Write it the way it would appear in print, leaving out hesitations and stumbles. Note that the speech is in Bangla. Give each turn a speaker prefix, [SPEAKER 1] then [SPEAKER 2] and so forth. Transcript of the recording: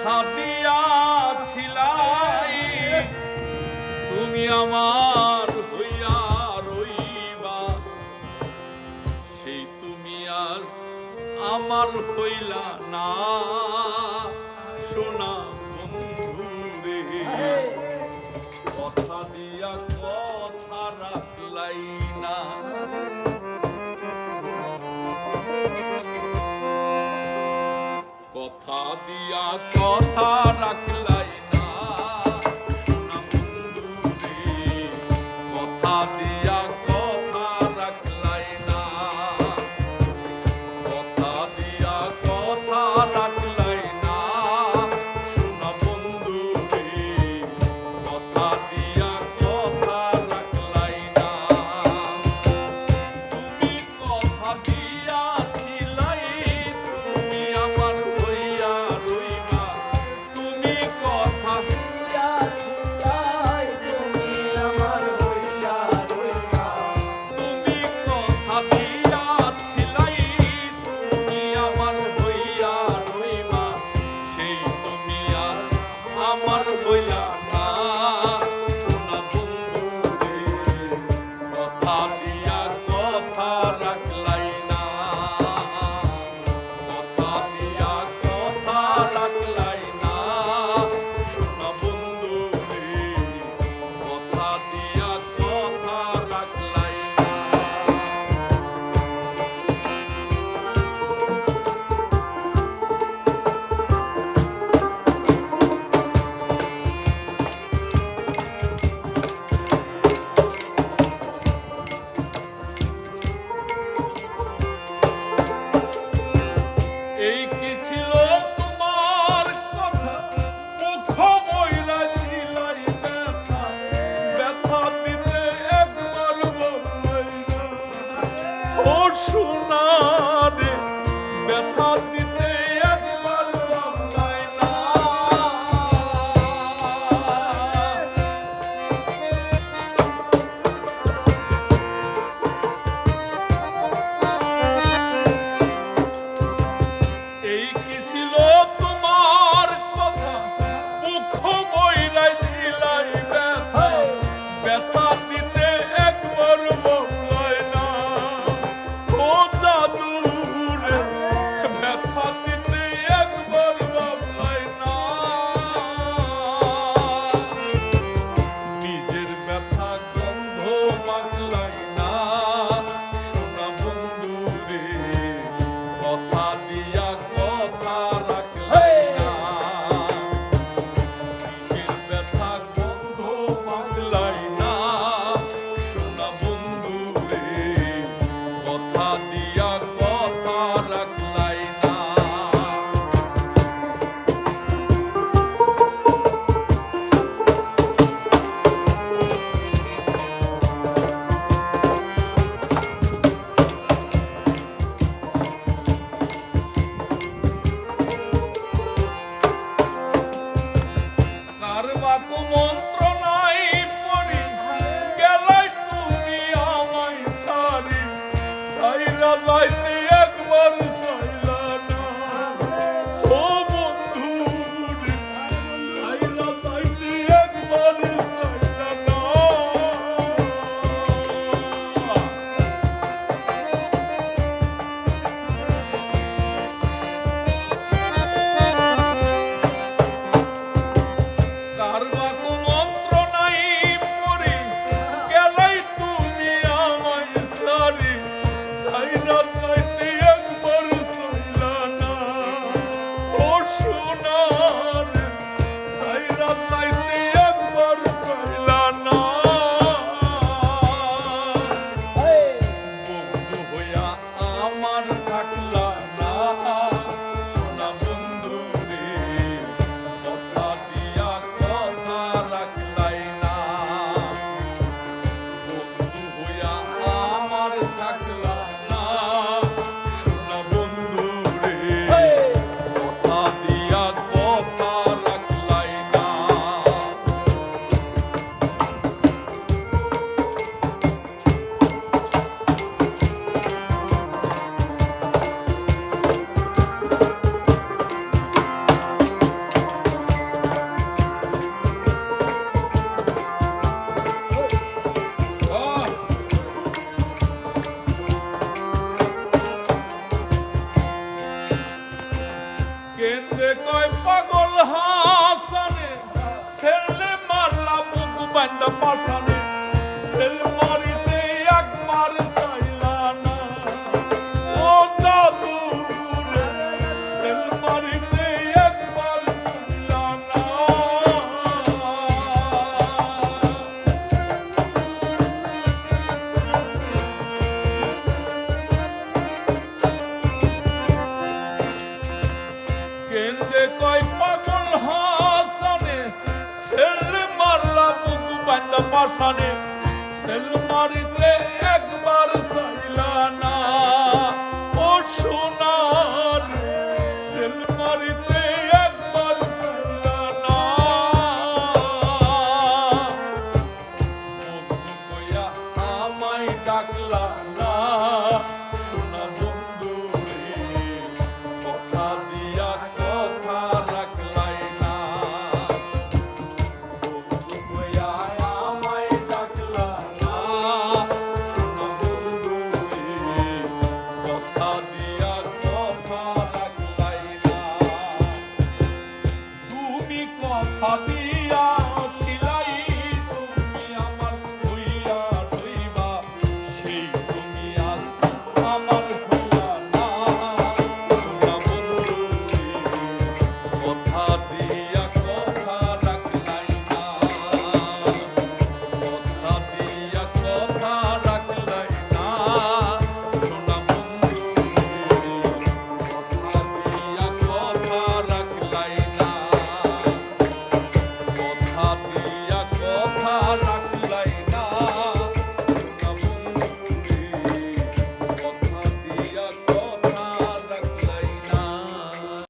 [SPEAKER 1] কথা দিয়াছিলাই তুমি আমার হইয়া রইবা, সেই তুমি আজ আমার হইলা না সোনা বন্ধুরে। কথা দিয়া কথা রাখলাই না, কথা দিয়া কথা রাখলাই না সোনা বন্ধুরে। কথা দিয়া কথা রাখলাই না, কথা দিয়া কথা রাখলাই না সোনা বন্ধুরে। কথা দিয়া কথা রাখলাই না। তুমি কথা দিয়াছিলাই তুমি আমার হইয়া রইবা, তুমি কথা কেন্দ্রে কয় পাগল হাসানে ছেলে মারলা মুখ বান্ধা পাশানে সেল মারিতে একবার চাইলা না ও জাদু রে সেল মারিতে একবার চাইলা না কেন্দ্রে কয় পাগল হাসানে সেল মারলা মুখ বান্ধা পাশানে সেল মারিতে একবার চাইলা না ও সোনার সেল মারিতে একবার চাইলা না বন্ধু কইয়া আমায় ডাকলা না সোনা বন্ধু রে কথা দিয়া কথা রাখলাই না বন্ধু কইয়া আমায় ডাকলা না সোনা বন্ধু রে কথা দিয়া কথা রাখলাই না তুমি কথা দিয়া